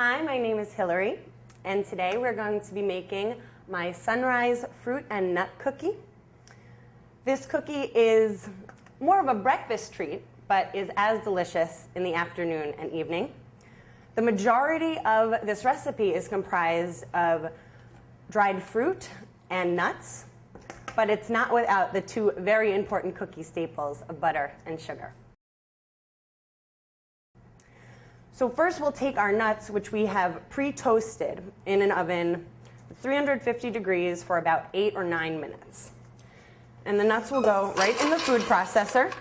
Hi, my name is Hillary, and today we're going to be making my sunrise fruit and nut cookie. This cookie is more of a breakfast treat, but is as delicious in the afternoon and evening. The majority of this recipe is comprised of dried fruit and nuts, but it's not without the two very important cookie staples of butter and sugar. So first we'll take our nuts, which we have pre-toasted in an oven at 350 degrees for about 8 or 9 minutes. And the nuts will go right in the food processor,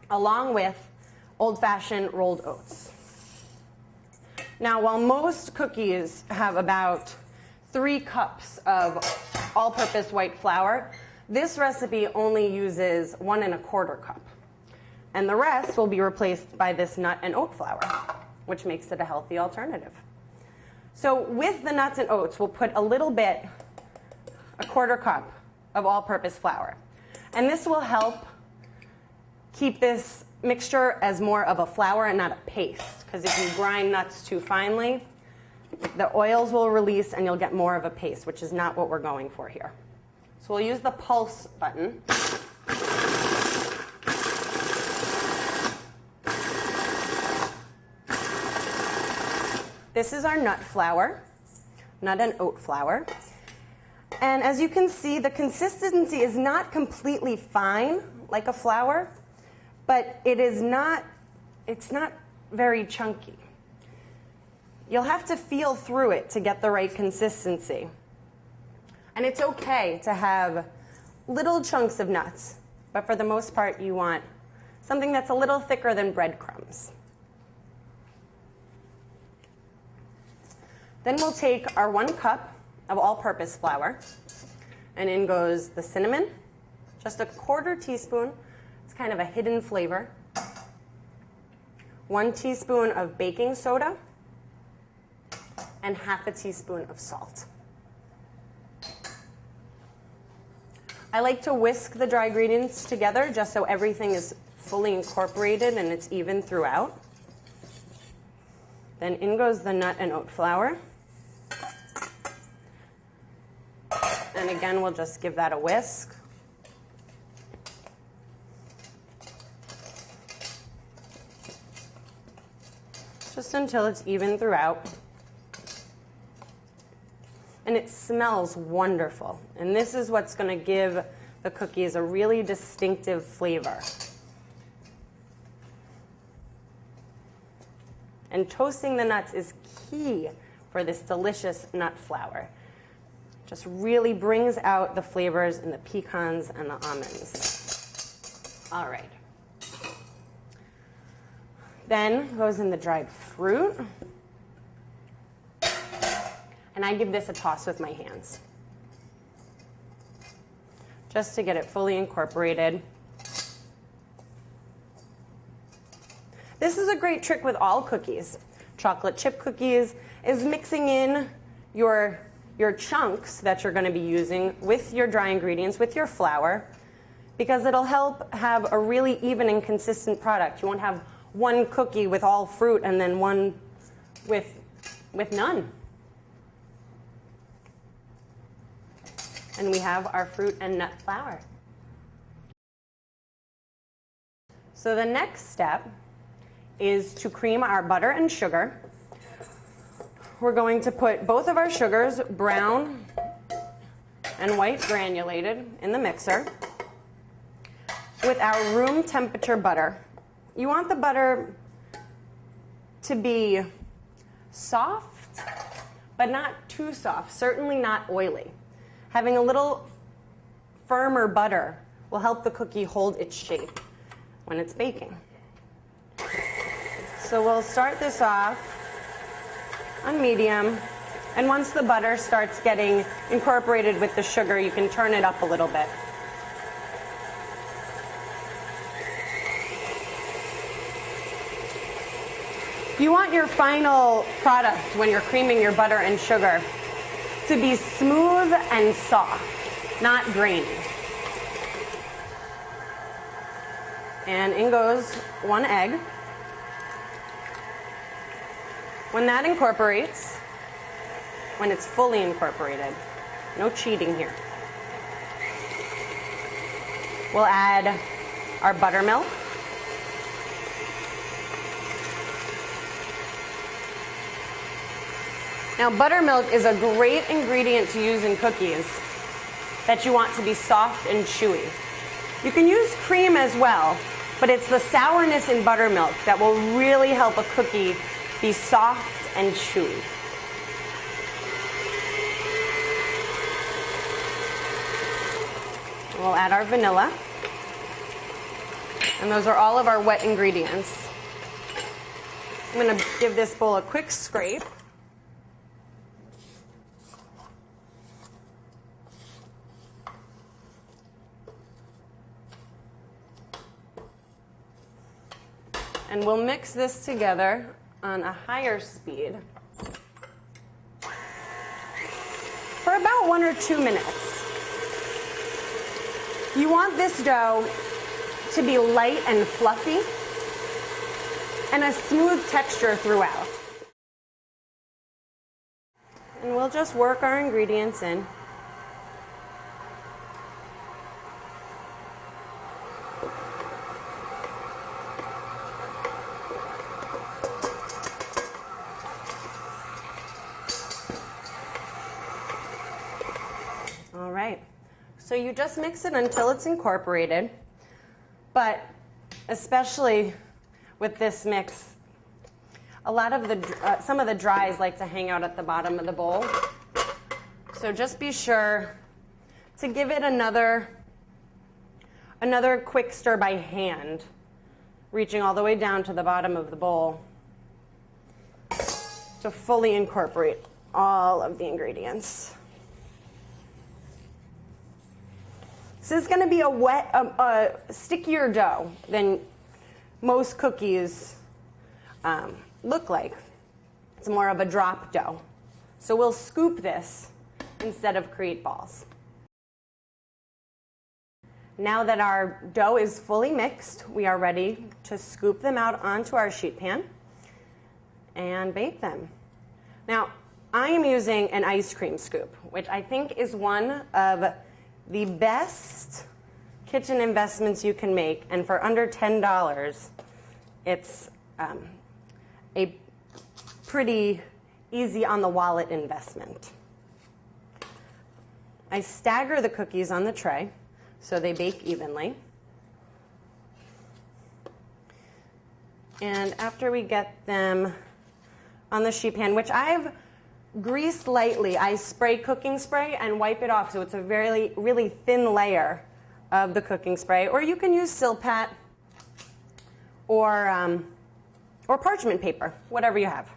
along with old-fashioned rolled oats. Now, while most cookies have about 3 cups of all-purpose white flour, this recipe only uses 1 1/4 cup. And the rest will be replaced by this nut and oat flour, which makes it a healthy alternative. So with the nuts and oats, we'll put a little bit, 1/4 cup of all-purpose flour. And this will help keep this mixture as more of a flour and not a paste, because if you grind nuts too finely, the oils will release and you'll get more of a paste, which is not what we're going for here. So we'll use the pulse button. This is our nut flour, nut and oat flour. And as you can see, the consistency is not completely fine like a flour, but it's not very chunky. You'll have to feel through it to get the right consistency. And it's okay to have little chunks of nuts, but for the most part, you want something that's a little thicker than breadcrumbs. Then we'll take our 1 cup of all-purpose flour, and in goes the cinnamon, just a 1/4 teaspoon. It's kind of a hidden flavor. 1 teaspoon of baking soda, and 1/2 teaspoon of salt. I like to whisk the dry ingredients together just so everything is fully incorporated and it's even throughout. Then in goes the nut and oat flour. And again, we'll just give that a whisk. Just until it's even throughout. And it smells wonderful. And this is what's going to give the cookies a really distinctive flavor. And toasting the nuts is key for this delicious nut flour. Just really brings out the flavors in the pecans and the almonds. All right. Then goes in the dried fruit. And I give this a toss with my hands, just to get it fully incorporated. This is a great trick with all cookies. Chocolate chip cookies is mixing in your chunks that you're going to be using with your dry ingredients, with your flour, because it'll help have a really even and consistent product. You won't have one cookie with all fruit and then one with none. And we have our fruit and nut flour. So the next step is to cream our butter and sugar. We're going to put both of our sugars, brown and white granulated, in the mixer with our room temperature butter. You want the butter to be soft, but not too soft, certainly not oily. Having a little firmer butter will help the cookie hold its shape when it's baking. So we'll start this off on medium, and once the butter starts getting incorporated with the sugar, you can turn it up a little bit. You want your final product, when you're creaming your butter and sugar, to be smooth and soft, not grainy. And in goes 1 egg. When that incorporates, when it's fully incorporated, no cheating here, we'll add our buttermilk. Now, buttermilk is a great ingredient to use in cookies that you want to be soft and chewy. You can use cream as well, but it's the sourness in buttermilk that will really help a cookie be soft and chewy. We'll add our vanilla. And those are all of our wet ingredients. I'm going to give this bowl a quick scrape. And we'll mix this together on a higher speed for about 1 or 2 minutes. You want this dough to be light and fluffy and a smooth texture throughout. And we'll just work our ingredients in. All right, so you just mix it until it's incorporated, but especially with this mix, a lot of the some of the dries like to hang out at the bottom of the bowl. So just be sure to give it another quick stir by hand, reaching all the way down to the bottom of the bowl to fully incorporate all of the ingredients. This is going to be a wet, stickier dough than most cookies look like. It's more of a drop dough. So we'll scoop this instead of create balls. Now that our dough is fully mixed, we are ready to scoop them out onto our sheet pan and bake them. Now, I am using an ice cream scoop, which I think is one of the best kitchen investments you can make, and for under $10, it's a pretty easy on the wallet investment. I stagger the cookies on the tray so they bake evenly. And after we get them on the sheet pan, which I've grease lightly, I spray cooking spray and wipe it off so it's a really thin layer of the cooking spray. Or you can use Silpat or parchment paper, whatever you have.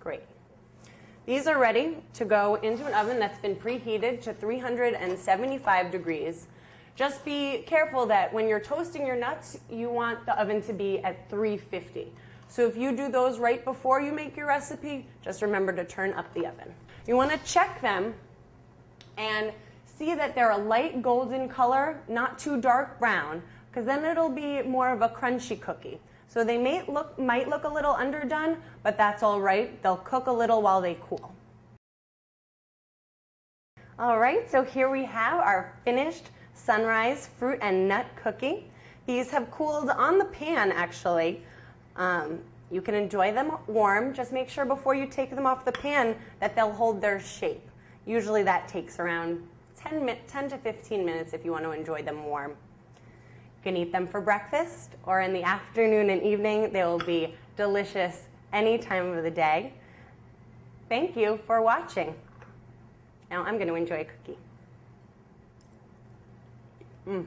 Great. These are ready to go into an oven that's been preheated to 375 degrees. Just be careful that when you're toasting your nuts, you want the oven to be at 350. So if you do those right before you make your recipe, just remember to turn up the oven. You want to check them and see that they're a light golden color, not too dark brown, because then it'll be more of a crunchy cookie. So they might look a little underdone, but that's all right. They'll cook a little while they cool. All right, so here we have our finished sunrise fruit and nut cookie. These have cooled on the pan, actually. You can enjoy them warm. Just make sure before you take them off the pan that they'll hold their shape. Usually that takes around 10 to 15 minutes if you want to enjoy them warm. You can eat them for breakfast or in the afternoon and evening. They will be delicious any time of the day. Thank you for watching. Now I'm going to enjoy a cookie. Mm.